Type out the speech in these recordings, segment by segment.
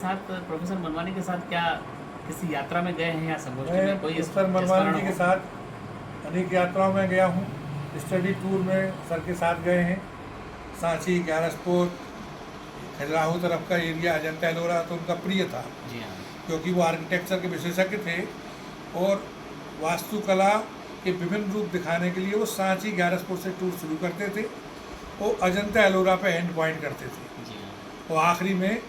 साथ प्रोफेसर मनवानी के साथ क्या किसी यात्रा में गए हैं या संगोष्ठी मैं में कोई प्रोफेसर मनवानी जी के साथ अनेक यात्राओं में गया हूँ। स्टडी टूर में सर के साथ गए हैं। सांची, ग्यारसपुर, खजुराहो तरफ का एरिया, अजंता एलोरा तो उनका प्रिय था। जी हाँ। क्योंकि वो आर्किटेक्चर के विशेषज्ञ थे और वास्तुकला के विभिन्न रूप दिखाने के लिए वो सांची, ग्यारसपुर से टूर शुरू करते थे। वो अजंता एलोरा पे एंड पॉइंट करते थे। जी हाँ। और आखिरी में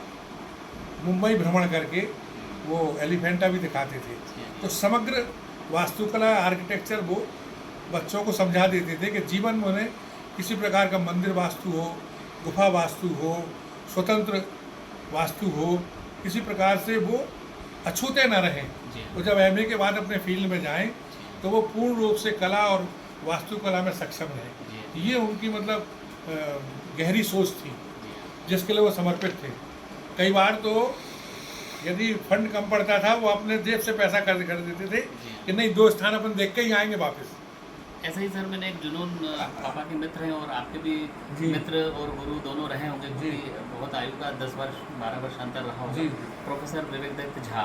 मुंबई भ्रमण करके वो एलिफेंटा भी दिखाते थे। तो समग्र वास्तुकला, आर्किटेक्चर वो बच्चों को समझा देते थे कि जीवन में उन्हें किसी प्रकार का मंदिर वास्तु हो, गुफा वास्तु हो, स्वतंत्र वास्तु हो, किसी प्रकार से वो अछूते न रहें। तो जब एमए के बाद अपने फील्ड में जाएं तो वो पूर्ण रूप से कला और वास्तुकला में सक्षम रहें। ये उनकी मतलब गहरी सोच थी जिसके लिए वो समर्पित थे। कई बार तो यदि फंड कम पड़ता था वो अपने जेब से पैसा खर्च कर देते थे कि नहीं, 2 स्थान अपन देख के ही आएंगे वापस। ऐसा ही सर, मैंने एक जुनून, पापा के मित्र हैं और आपके भी मित्र और गुरु दोनों रहे होंगे, क्योंकि बहुत आयु का 10 वर्ष 12 वर्ष अंतर रहा होगा। प्रोफेसर विवेक दत्त झा,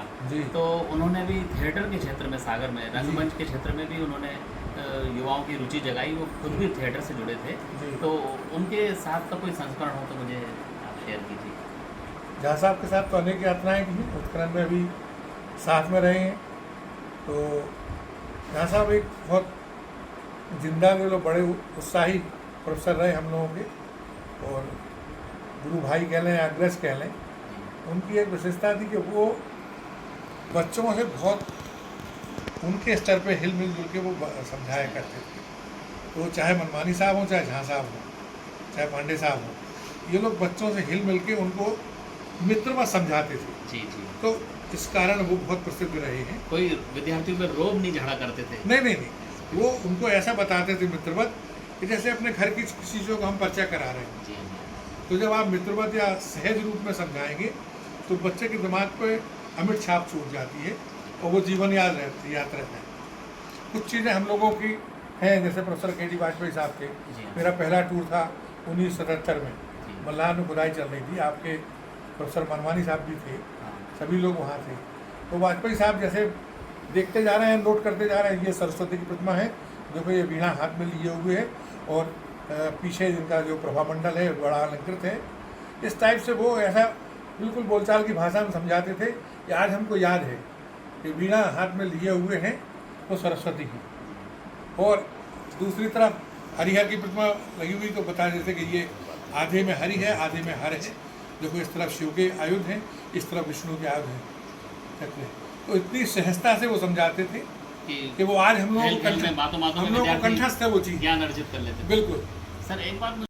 तो उन्होंने भी थिएटर के क्षेत्र में, सागर में रंगमंच के क्षेत्र में भी उन्होंने युवाओं की रुचि जगाई। वो खुद भी थिएटर से जुड़े थे। तो उनके साथ का कोई संस्करण हो तो मुझे आप शेयर कीजिए। झा साहब के साथ तो अनेक यात्राएं की, उत्तराखंड में भी साथ में रहे हैं। तो झा साहब एक बहुत जिंदा दिल, बड़े उत्साही प्रोफेसर रहे हम लोगों के, और गुरु भाई कह लें या अग्रज कह लें। उनकी एक विशेषता थी कि वो बच्चों से बहुत उनके स्तर पे हिल मिल जुल के वो समझाया करते थे। तो चाहे मनमानी साहब हों, चाहे झा साहब हों, चाहे पांडे साहब हों, ये लोग बच्चों से हिल मिल के उनको मित्रवत समझाते थे। जी जी। तो इस कारण वो बहुत प्रसिद्ध रहे हैं। कोई विद्यार्थियों पर रोब नहीं झाड़ा करते थे? नहीं, वो उनको ऐसा बताते थे मित्रवत कि जैसे अपने घर की किसी चीज़ों का हम परिचय करा रहे हैं। जी। तो जब आप मित्रवत या सहज रूप में समझाएंगे तो बच्चे के दिमाग पे अमिट छाप छूट जाती है और वो जीवन याद रहता है। कुछ चीज़ें हम लोगों की हैं, जैसे प्रोफेसर के.डी. वाजपेयी साहब के, मेरा पहला टूर था 1977 में, मल्लार में खुदाई चल रही थी। आपके प्रोफेसर मनवानी साहब भी थे, सभी लोग वहाँ थे। तो वाजपेयी साहब जैसे देखते जा रहे हैं, नोट करते जा रहे हैं, ये सरस्वती की प्रतिमा है, देखो ये वीणा हाथ में लिए हुए है, और पीछे जिनका जो प्रभामंडल है बड़ा अलंकृत है। इस टाइप से वो ऐसा बिल्कुल बोलचाल की भाषा में समझाते थे कि आज हमको याद है कि वीणा हाथ में लिए हुए हैं वो सरस्वती की। और दूसरी तरफ हरिहर की प्रतिमा लगी हुई, तो बता देते कि ये आधे में हरि है, आधे में हर है। देखो इस तरफ शिव के आयुध हैं, इस तरफ विष्णु के आयुध हैं। तो इतनी सहजता से वो समझाते थे कि वो आज हम लोग को कंठस्थ है वो चीज़, ज्ञान अर्जित कर लेते। बिल्कुल। सर एक बात